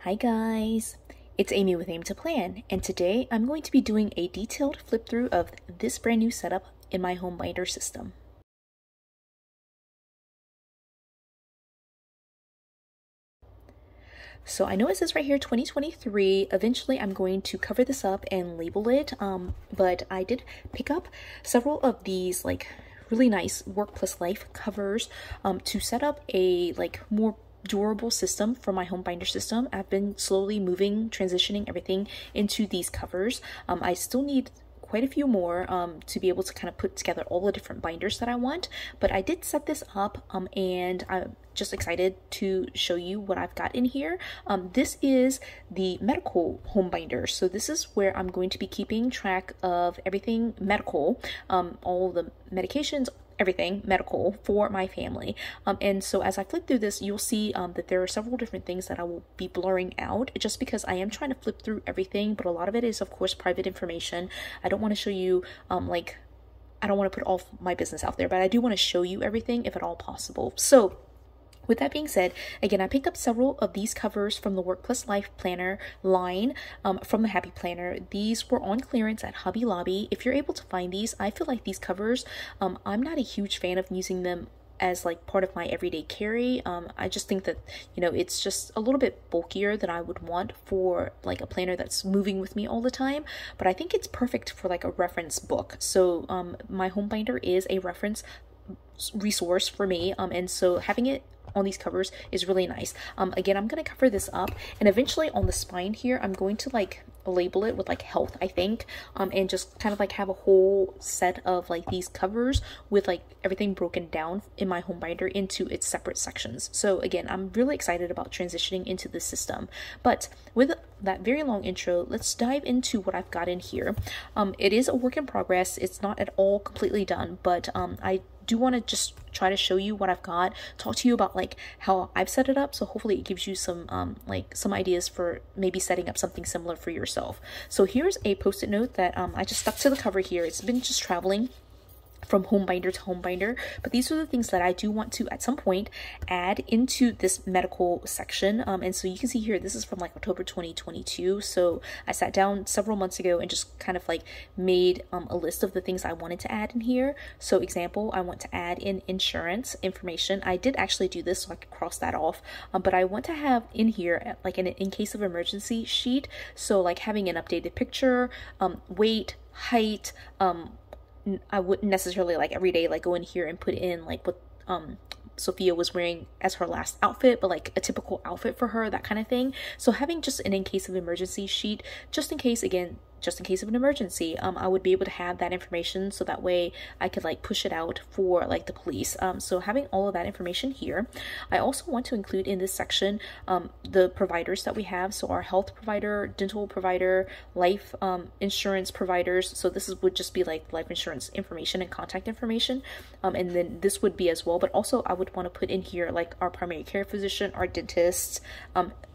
Hi guys, it's Amy with Aim to Plan, and today I'm going to be doing a detailed flip through of this brand new setup in my home binder system. So I know it says right here 2023. Eventually I'm going to cover this up and label it, but I did pick up several of these like really nice Work Plus Life covers to set up a more durable system for my home binder system. I've been slowly transitioning everything into these covers. I still need quite a few more to be able to kind of put together all the different binders that I want, but I did set this up and I'm just excited to show you what I've got in here. This is the medical home binder, so this is where I'm going to be keeping track of everything medical, all the medications, everything medical for my family. And so as I flip through this, you'll see that there are several different things that I will be blurring out just because I am trying to flip through everything, but a lot of it is of course private information. I don't want to show you I don't want to put all my business out there, but I do want to show you everything if at all possible. So with that being said, again, I picked up several of these covers from the Work Plus Life Planner line from the Happy Planner. These were on clearance at Hobby Lobby. If you're able to find these, I feel like these covers, I'm not a huge fan of using them as like part of my everyday carry. I just think that, you know, it's just a little bit bulkier than I would want for like a planner that's moving with me all the time, but I think it's perfect for like a reference book. So my home binder is a reference resource for me, and so having it on these covers is really nice. Again, I'm going to cover this up, and eventually on the spine here I'm going to like label it with like health, I think, and just kind of like have a whole set of like these covers with like everything broken down in my home binder into its separate sections. So again, I'm really excited about transitioning into this system. But with that very long intro, let's dive into what I've got in here. It is a work in progress. It's not at all completely done, but I do want to just try to show you what I've got, talk to you about like how I've set it up, so hopefully it gives you some some ideas for maybe setting up something similar for yourself. So here's a post-it note that I just stuck to the cover here. It's been just traveling from home binder to home binder, but these are the things that I do want to at some point add into this medical section. And so you can see here, this is from like October 2022. So I sat down several months ago and just kind of like made a list of the things I wanted to add in here. So example, I want to add in insurance information. I did actually do this so I could cross that off, but I want to have in here like an in case of emergency sheet. So like having an updated picture, weight, height, I wouldn't necessarily like every day like go in here and put in like what Sophia was wearing as her last outfit, but like a typical outfit for her, that kind of thing. So having just an in case of emergency sheet, just in case, again, just in case of an emergency, I would be able to have that information, so that way I could like push it out for like the police. So having all of that information here. I also want to include in this section the providers that we have, so our health provider, dental provider, life insurance providers. So this would just be like life insurance information and contact information, and then this would be as well, but also I would want to put in here like our primary care physician, our dentists,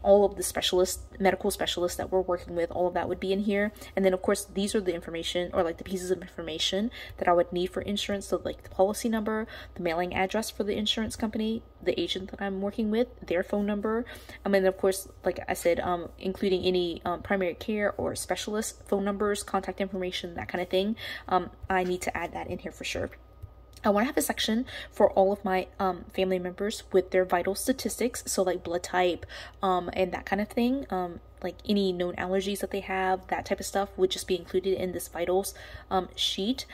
all of the specialists, medical specialists that we're working with, all of that would be in here. And then of course these are the information, or like the pieces of information that I would need for insurance. So like the policy number, the mailing address for the insurance company, the agent that I'm working with, their phone number, and then of course, like I said, including any primary care or specialist phone numbers, contact information, that kind of thing. I need to add that in here for sure. I want to have a section for all of my family members with their vital statistics, so like blood type and that kind of thing, like any known allergies that they have, that type of stuff would just be included in this vitals sheet.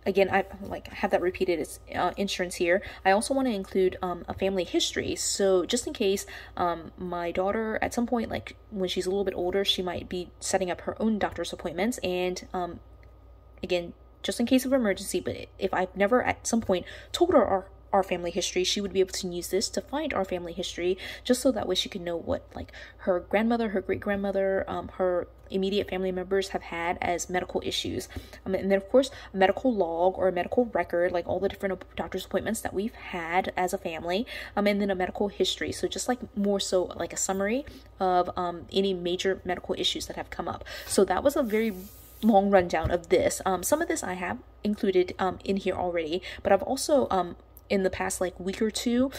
Again, I like have that repeated as insurance here. I also want to include a family history, so just in case my daughter at some point, like when she's a little bit older, she might be setting up her own doctor's appointments, and again, just in case of emergency, but if I've never at some point told her our family history, she would be able to use this to find our family history, just so that way she can know what like her grandmother, her great-grandmother, her immediate family members have had as medical issues. And then of course a medical log or a medical record, like all the different doctor's appointments that we've had as a family, and then a medical history, so just like more so like a summary of any major medical issues that have come up. So that was a very long rundown of this. Some of this I have included in here already, but I've also in the past like week or two,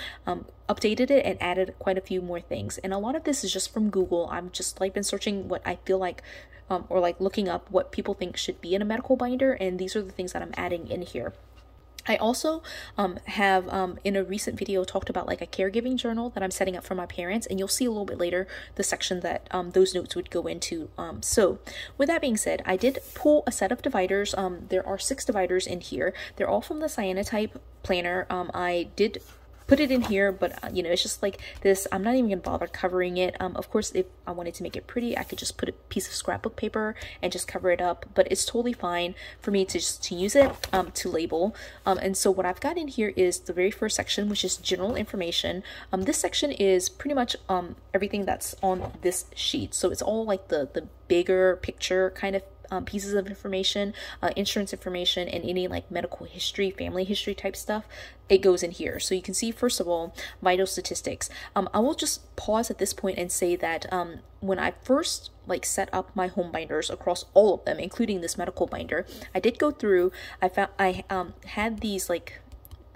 updated it and added quite a few more things. And a lot of this is just from Google. I'm just like been searching what I feel like, or like looking up what people think should be in a medical binder, and these are the things that I'm adding in here. I also have in a recent video talked about like a caregiving journal that I'm setting up for my parents, and you'll see a little bit later the section that those notes would go into. So with that being said, I did pull a set of dividers. There are 6 dividers in here. They're all from the cyanotype planner. I did put it in here, but you know, it's just like this. I'm not even gonna bother covering it. Of course, if I wanted to make it pretty, I could just put a piece of scrapbook paper and just cover it up, but it's totally fine for me to just use it to label. And so what I've got in here is the very first section, which is general information. This section is pretty much everything that's on this sheet, so it's all like the bigger picture kind of pieces of information, insurance information, and any like medical history, family history type stuff. It goes in here. So you can see, first of all, vital statistics. I will just pause at this point and say that when I first like set up my home binders across all of them, including this medical binder, I did go through, I had these like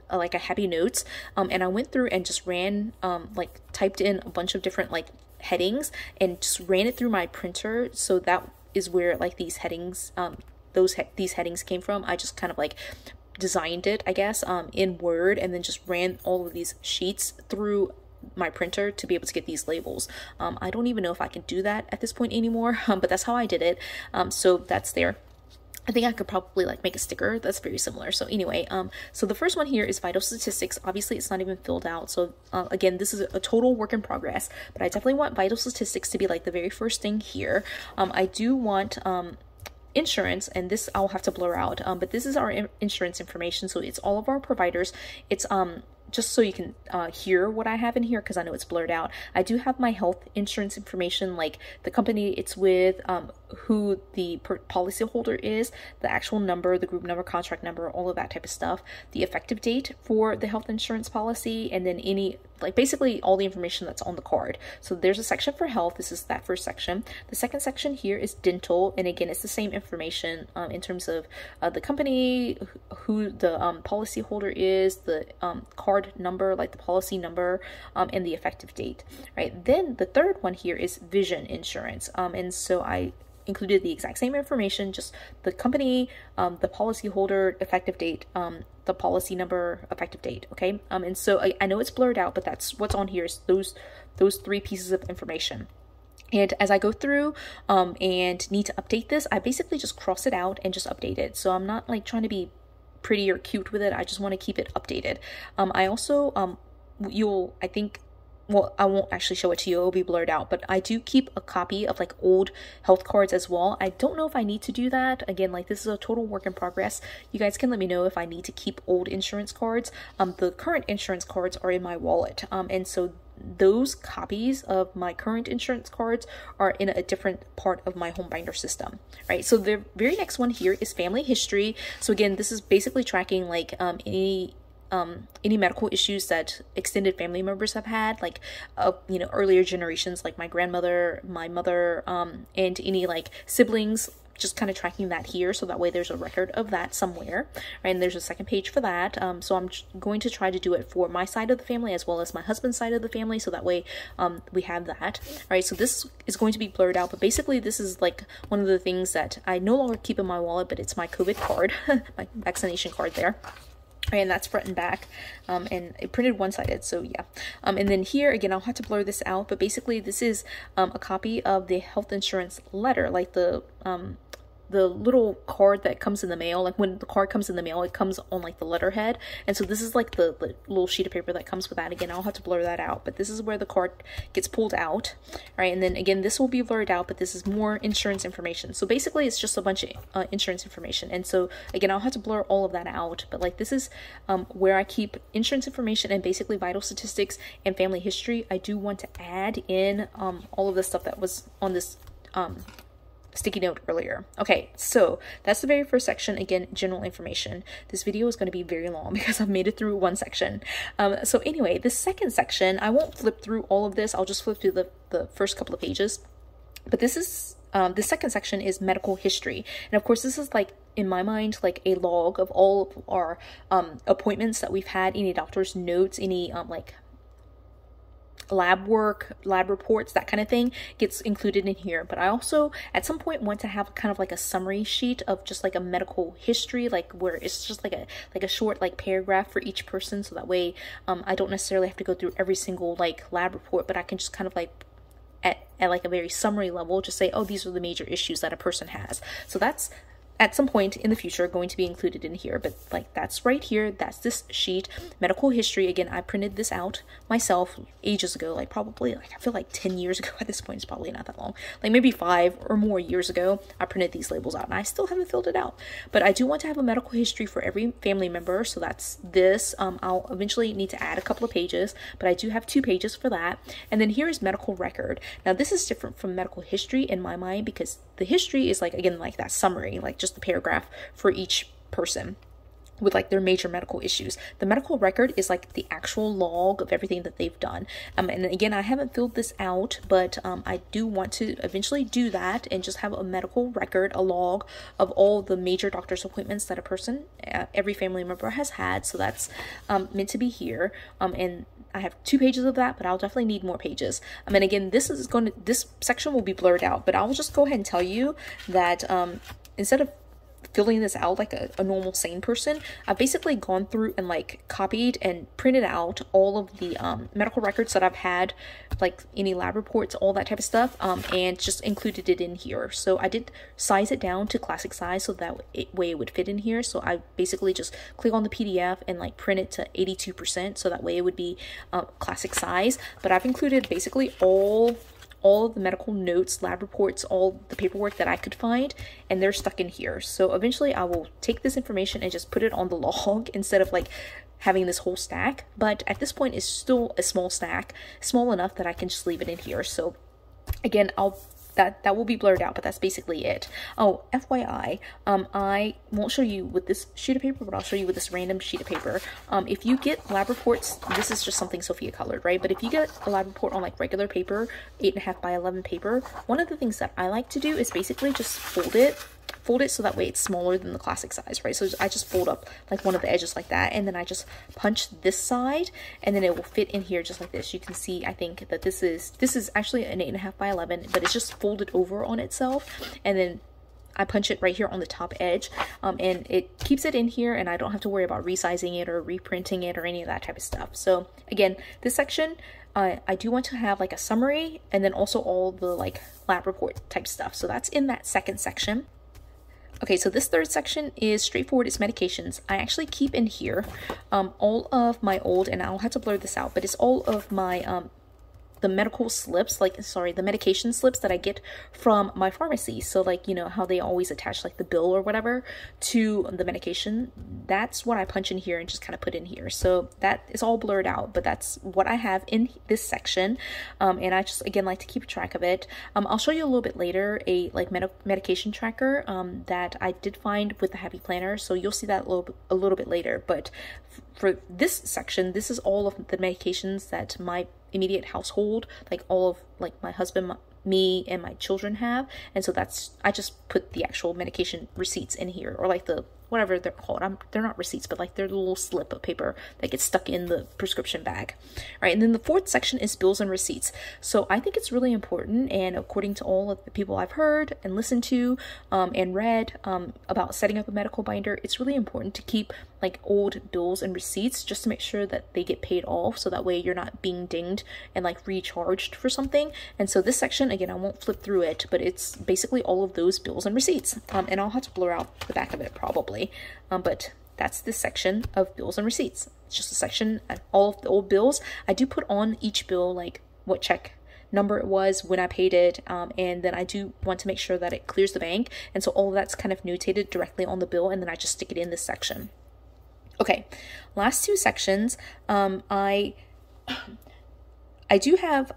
a happy notes, and I went through and just ran, like typed in a bunch of different like headings and just ran it through my printer. So that is where like these headings, these headings came from. I just kind of like designed it, I guess, in Word, and then just ran all of these sheets through my printer to be able to get these labels. I don't even know if I can do that at this point anymore, but that's how I did it. So that's there. I think I could probably like make a sticker that's very similar. So anyway, so the first one here is vital statistics. Obviously it's not even filled out. So again, this is a total work in progress, but I definitely want vital statistics to be like the very first thing here. I do want insurance, and this I'll have to blur out, but this is our insurance information. So it's all of our providers. It's just so you can hear what I have in here, because I know it's blurred out. I do have my health insurance information, like the company it's with, who the policy holder is, the actual number, the group number, contract number, all of that type of stuff, the effective date for the health insurance policy, and then any, like basically all the information that's on the card. So there's a section for health. This is that first section. The second section here is dental, and again, it's the same information in terms of the company, who the policy holder is, the card number, like the policy number, and the effective date, right? Then the third one here is vision insurance, and so I included the exact same information, just the company, the policy holder, effective date, the policy number, effective date. Okay, and so I know it's blurred out, but that's what's on here, is those 3 pieces of information. And as I go through and need to update this, I basically just cross it out and just update it. So I'm not like trying to be pretty or cute with it. I just want to keep it updated. I also I think, well, I won't actually show it to you, it'll be blurred out, but I do keep a copy of like old health cards as well. I don't know if I need to do that. Again, like this is a total work in progress. You guys can let me know if I need to keep old insurance cards. The current insurance cards are in my wallet, and so those copies of my current insurance cards are in a different part of my home binder system, right? So the very next one here is family history. So again, this is basically tracking like any medical issues that extended family members have had, like you know, earlier generations, like my grandmother, my mother, and any like siblings, just kind of tracking that here, so that way there's a record of that somewhere, right? And there's a second page for that. So I'm going to try to do it for my side of the family as well as my husband's side of the family, so that way we have that, right? So this is going to be blurred out, but basically this is like one of the things that I no longer keep in my wallet, but it's my COVID card, my vaccination card there. And that's front and back, and it printed one-sided, so yeah. And then here again, I'll have to blur this out, but basically this is a copy of the health insurance letter, like the little card that comes in the mail. Like when the card comes in the mail, it comes on like the letterhead, and so this is like the little sheet of paper that comes with that. Again, I'll have to blur that out, but this is where the card gets pulled out, right? And then again, this will be blurred out, but this is more insurance information. So basically it's just a bunch of insurance information, and so again, I'll have to blur all of that out, but like this is where I keep insurance information and basically vital statistics and family history. I do want to add in all of the stuff that was on this sticky note earlier. Okay, so that's the very first section. Again, general information. This video is going to be very long because I've made it through one section. So anyway, the second section, I won't flip through all of this. I'll just flip through the first couple of pages. But this is the second section is medical history, and of course this is like in my mind, like a log of all of our appointments that we've had, any doctor's notes, any like lab work, lab reports, that kind of thing gets included in here. But I also at some point want to have kind of like a summary sheet of just like a medical history, like where it's just like a short like paragraph for each person, so that way I don't necessarily have to go through every single like lab report, but I can just kind of like at like a very summary level just say, oh, these are the major issues that a person has. So that's at some point in the future going to be included in here, but like that's right here, that's this sheet. Medical history, again, I printed this out myself ages ago, like probably like I feel like 10 years ago at this point. It's probably not that long, like maybe 5 or more years ago I printed these labels out, and I still haven't filled it out. But I do want to have a medical history for every family member, so that's this. I'll eventually need to add a couple of pages, but I do have 2 pages for that. And then here is medical record. Now this is different from medical history in my mind, because the history is like, again, like that summary, like just the paragraph for each person with like their major medical issues. The medical record is like the actual log of everything that they've done. And again, I haven't filled this out, but I do want to eventually do that and just have a medical record, a log of all the major doctor's appointments that a person, every family member has had. So that's meant to be here. And I have 2 pages of that, but I'll definitely need more pages. And again, this section will be blurred out, but I'll just go ahead and tell you that instead of filling this out like a normal sane person, I've basically gone through and like copied and printed out all of the medical records that I've had, like any lab reports, all that type of stuff, and just included it in here. So I did size it down to classic size so that way it would fit in here. So I basically just click on the PDF and like print it to 82%, so that way it would be classic size. But I've included basically all of the medical notes, lab reports, all the paperwork that I could find, and they're stuck in here. So eventually I will take this information and just put it on the log instead of like having this whole stack. But at this point it's still a small stack, small enough that I can just leave it in here. So again, that will be blurred out, but that's basically it. Oh, FYI, I won't show you with this sheet of paper, but I'll show you with this random sheet of paper. If you get lab reports, this is just something Sophia colored, right? But if you get a lab report on like regular paper, 8.5 by 11 paper, one of the things that I like to do is basically just fold it so that way it's smaller than the classic size, right? So I just fold up like one of the edges like that, and then I just punch this side, and then it will fit in here just like this. You can see, I think that this is actually an 8.5 by 11, but it's just folded over on itself, and then I punch it right here on the top edge, and it keeps it in here, and I don't have to worry about resizing it or reprinting it or any of that type of stuff. So again, this section, I do want to have like a summary, and then also all the like lab report type stuff. So that's in that second section. Okay, so this third section is straightforward. It's medications. I actually keep in here all of my old, and I'll have to blur this out, but it's all of my the medical slips, the medication slips that I get from my pharmacy. So like, you know how they always attach like the bill or whatever to the medication, that's what I punch in here and just kind of put in here. So that is all blurred out, but that's what I have in this section. And I just, again, like to keep track of it. I'll show you a little bit later a like medication tracker that I did find with the Happy Planner. So you'll see that a little bit later. But for this section, this is all of the medications that my immediate household, like all of like my husband, me, and my children have. And so that's, I just put the actual medication receipts in here, or like the whatever they're called. They're not receipts, but like they're the little slip of paper that gets stuck in the prescription bag. All right, and then the fourth section is bills and receipts. So I think it's really important, and according to all of the people I've heard and listened to and read about setting up a medical binder, it's really important to keep like old bills and receipts just to make sure that they get paid off, so that way you're not being dinged and like recharged for something. And so this section, again, I won't flip through it, but it's basically all of those bills and receipts. And I'll have to blur out the back of it probably. But that's this section of bills and receipts. It's just a section, all of the old bills. I do put on each bill like what check number it was, when I paid it, and then I do want to make sure that it clears the bank. And so all of that's kind of notated directly on the bill, and then I just stick it in this section. Okay, last two sections, I do have,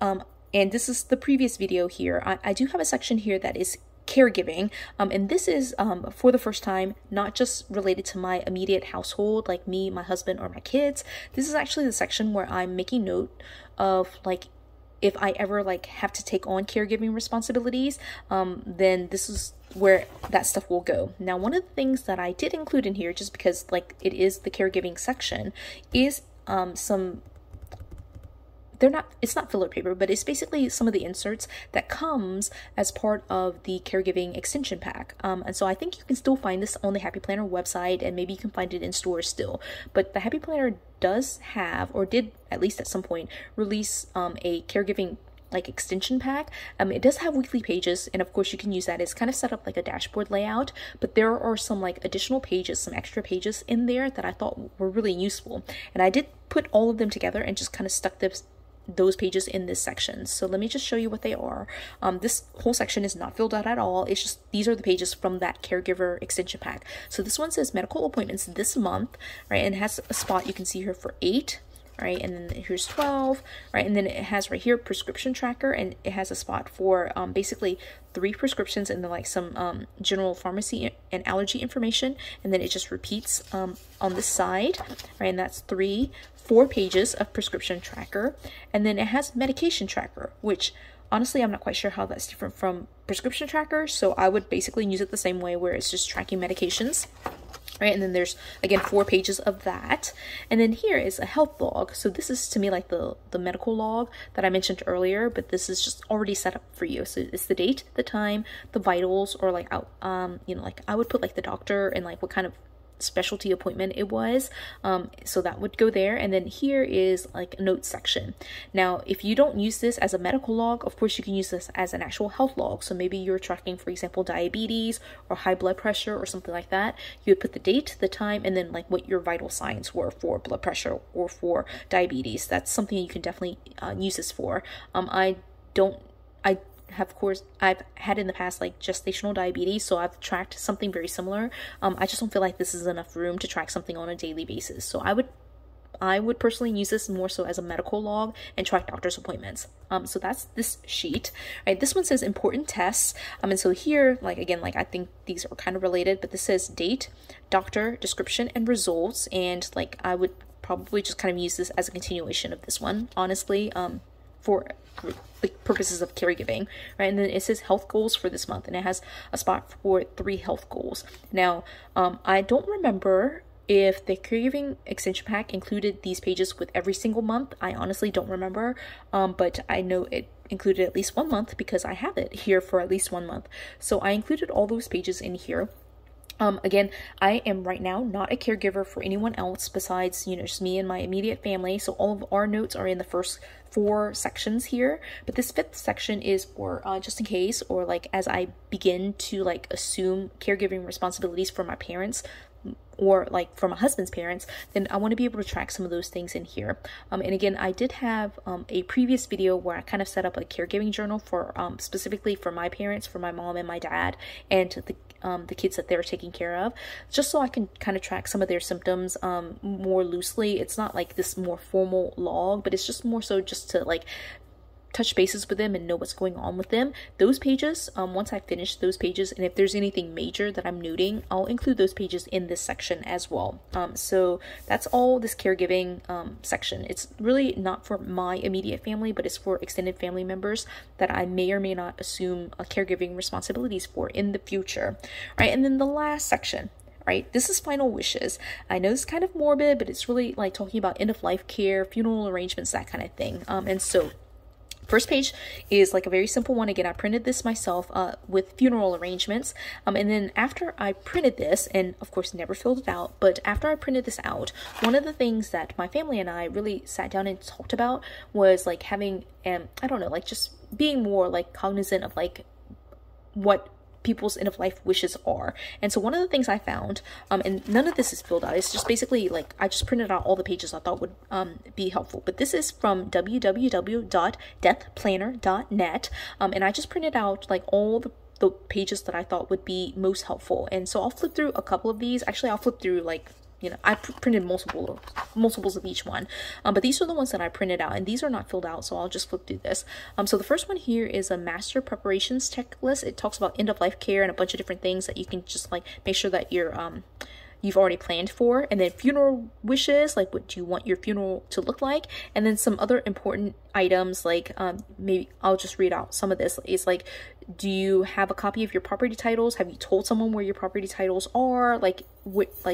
and this is the previous video here, I do have a section here that is caregiving, and this is for the first time not just related to my immediate household, like me, my husband, or my kids. This is actually the section where I'm making note of like if I ever like have to take on caregiving responsibilities, then this is where that stuff will go. Now, one of the things that I did include in here, just because like it is the caregiving section, is some, it's not filler paper, but it's basically some of the inserts that comes as part of the caregiving extension pack. And so I think you can still find this on the Happy Planner website, and maybe you can find it in stores still. But the Happy Planner does have, or did at least at some point, release a caregiving like extension pack. It does have weekly pages, and of course you can use that. It's kind of set up like a dashboard layout, but there are some like additional pages, some extra pages in there that I thought were really useful. And I did put all of them together and just kind of stuck those pages in this section. So let me just show you what they are. This whole section is not filled out at all. It's just, these are the pages from that caregiver extension pack. So this one says medical appointments this month, right? And it has a spot you can see here for 8. Right, and then here's 12, right, and then it has right here prescription tracker, and it has a spot for basically 3 prescriptions and then like some general pharmacy and allergy information, and then it just repeats on this side, right, and that's 4 pages of prescription tracker, and then it has medication tracker, which honestly I'm not quite sure how that's different from prescription tracker, so I would basically use it the same way where it's just tracking medications. Right, and then there's again 4 pages of that, and then here is a health log. So this is to me like the medical log that I mentioned earlier, but this is just already set up for you. So it's the date, the time, the vitals, or like you know, like I would put like the doctor and like what kind of specialty appointment it was, so that would go there. And then here is like a notes section. Now if you don't use this as a medical log, of course you can use this as an actual health log. So maybe you're tracking, for example, diabetes or high blood pressure or something like that. You would put the date, the time, and then like what your vital signs were for blood pressure or for diabetes. That's something you can definitely use this for. Of course, I've had in the past like gestational diabetes, so I've tracked something very similar. I just don't feel like this is enough room to track something on a daily basis. So I would personally use this more so as a medical log and track doctor's appointments. So that's this sheet, right? This one says important tests. And so here, like again, like I think these are kind of related, but this says date, doctor, description, and results. And like I would probably just kind of use this as a continuation of this one, honestly, for like purposes of caregiving, right? And then it says health goals for this month, and it has a spot for 3 health goals. Now, I don't remember if the caregiving extension pack included these pages with every single month. I honestly don't remember, but I know it included at least 1 month because I have it here for at least 1 month. So I included all those pages in here. Again, I am right now not a caregiver for anyone else besides, you know, just me and my immediate family. So all of our notes are in the first 4 sections here, but this 5th section is for just in case, or like as I begin to like assume caregiving responsibilities for my parents, or like for my husband's parents, then I want to be able to track some of those things in here. And again, I did have a previous video where I kind of set up a caregiving journal for specifically for my parents, for my mom and my dad, and the kids that they're taking care of, just so I can kind of track some of their symptoms more loosely. It's not like this more formal log, but it's just more so just to like touch bases with them and know what's going on with them. Those pages, once I finish those pages, and if there's anything major that I'm noting, I'll include those pages in this section as well. So that's all this caregiving section. It's really not for my immediate family, but it's for extended family members that I may or may not assume caregiving responsibilities for in the future, right? And then the last section, right? This is final wishes. I know it's kind of morbid, but it's really like talking about end-of-life care, funeral arrangements, that kind of thing. And so first page is like a very simple one. Again, I printed this myself with funeral arrangements. And then after I printed this, and of course never filled it out, but after I printed this out, one of the things that my family and I really sat down and talked about was like having, I don't know, like just being more like cognizant of like what people's end of life wishes are. And so one of the things I found, and none of this is filled out, it's just basically like I just printed out all the pages I thought would be helpful, but this is from www.deathplanner.net, and I just printed out like all the pages that I thought would be most helpful. And so I'll flip through a couple of these. Actually, I'll flip through like, you know, I printed multiples of each one, but these are the ones that I printed out, and these are not filled out, so I'll just flip through this. So the first one here is a master preparations checklist. It talks about end-of-life care and a bunch of different things that you can just like make sure that you're you've already planned for, and then funeral wishes, like what do you want your funeral to look like, and then some other important items like maybe I'll just read out some of this. It's like, do you have a copy of your property titles? Have you told someone where your property titles are? Like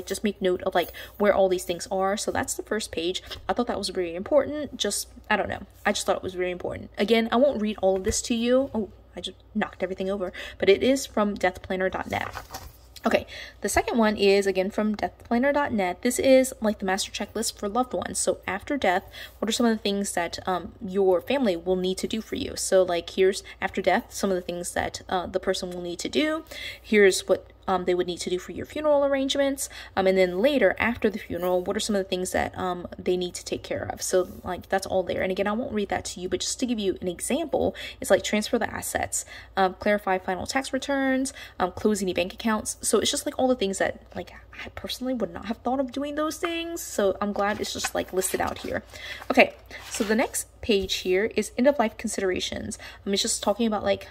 just make note of like where all these things are. So that's the first page. I thought that was very important. Just, I don't know, I just thought it was very important. Again, I won't read all of this to you. Oh, I just knocked everything over, but it is from deathplanner.net. Okay, the second one is again from deathplanner.net. This is like the master checklist for loved ones. So after death, what are some of the things that your family will need to do for you? So like here's after death, some of the things that the person will need to do. Here's what they would need to do for your funeral arrangements. And then later after the funeral, what are some of the things that they need to take care of? So like that's all there. And again, I won't read that to you, but just to give you an example, it's like transfer the assets, clarify final tax returns, close any bank accounts. So it's just like all the things that like I personally would not have thought of doing those things. So I'm glad it's just like listed out here. Okay, so the next page here is end of life considerations. It's just talking about like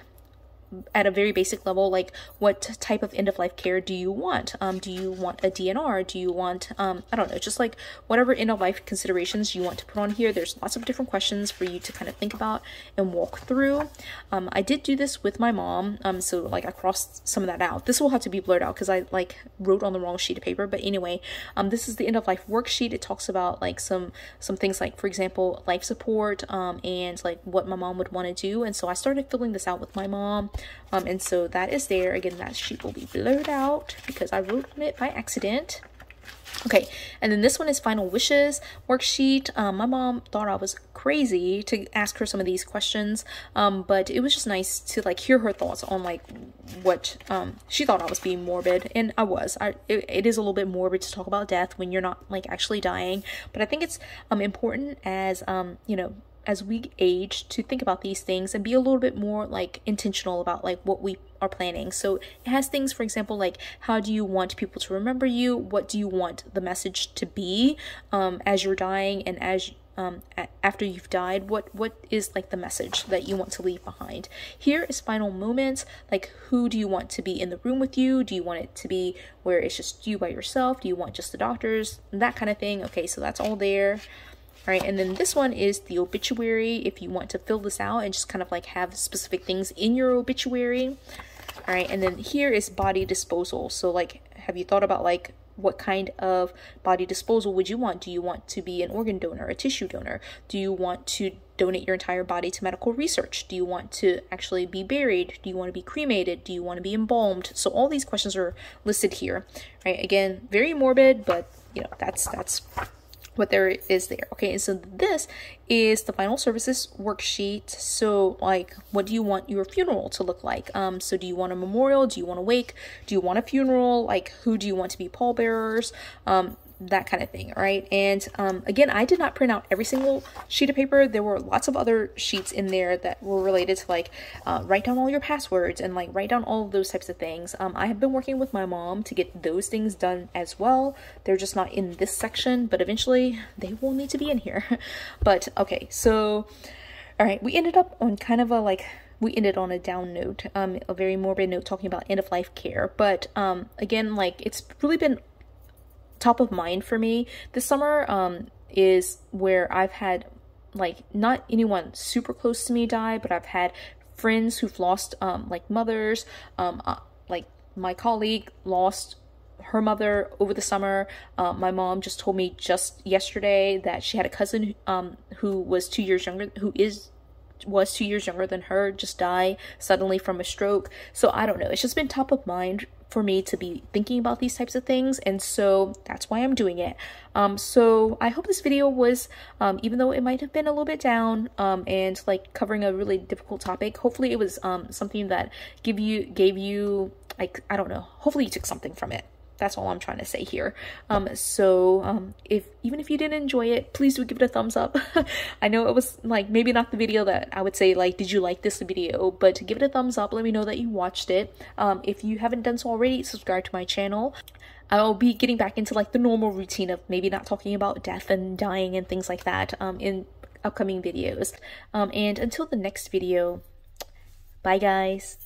at a very basic level, like what type of end-of-life care do you want? Do you want a DNR? Do you want, I don't know, just like whatever end-of-life considerations you want to put on here. There's lots of different questions for you to kind of think about and walk through. I did do this with my mom, so like I crossed some of that out. This will have to be blurred out because I like wrote on the wrong sheet of paper, but anyway, this is the end-of-life worksheet. It talks about like some things like, for example, life support, and like what my mom would want to do. And so I started filling this out with my mom. And so that is there. Again, that sheet will be blurred out because I wrote on it by accident. Okay, and then this one is final wishes worksheet. My mom thought I was crazy to ask her some of these questions, but it was just nice to like hear her thoughts on like what she thought I was being morbid, and I was. It is a little bit morbid to talk about death when you're not like actually dying, but I think it's important as you know, as we age to think about these things and be a little bit more like intentional about like what we are planning. So it has things, for example, like how do you want people to remember you? What do you want the message to be as you're dying, and as after you've died, what is like the message that you want to leave behind? Here is final moments, like who do you want to be in the room with you? Do you want it to be where it's just you by yourself? Do you want just the doctors? That kind of thing. Okay, so that's all there. All right, and then this one is the obituary, if you want to fill this out and just kind of like have specific things in your obituary. All right, and then here is body disposal. So like, have you thought about like what kind of body disposal would you want? Do you want to be an organ donor, a tissue donor? Do you want to donate your entire body to medical research? Do you want to actually be buried? Do you want to be cremated? Do you want to be embalmed? So all these questions are listed here. All right, again, very morbid, but you know, that's what there is there. Okay, and so this is the final services worksheet. So like, what do you want your funeral to look like? So do you want a memorial? Do you want a wake? Do you want a funeral? Like, who do you want to be pallbearers? That kind of thing. All right, and again, I did not print out every single sheet of paper. There were lots of other sheets in there that were related to like write down all your passwords and like write down all of those types of things. I have been working with my mom to get those things done as well. They're just not in this section, but eventually they will need to be in here. But okay, so all right, we ended up on kind of a like, we ended on a down note, a very morbid note, talking about end of life care. But again, like, it's really been top of mind for me this summer. Is where I've had like not anyone super close to me die, but I've had friends who've lost like mothers. Like my colleague lost her mother over the summer. My mom just told me just yesterday that she had a cousin who was 2 years younger, was 2 years younger than her, just die suddenly from a stroke. So I don't know, it's just been top of mind for me to be thinking about these types of things, and so that's why I'm doing it. So I hope this video was, even though it might have been a little bit down and like covering a really difficult topic, hopefully it was something that gave you like, I don't know, hopefully you took something from it. That's all I'm trying to say here. Even if you didn't enjoy it, please do give it a thumbs up. I know it was like maybe not the video that I would say like, did you like this video? But give it a thumbs up. Let me know that you watched it. If you haven't done so already, subscribe to my channel. I'll be getting back into like the normal routine of maybe not talking about death and dying and things like that in upcoming videos. And until the next video, bye guys.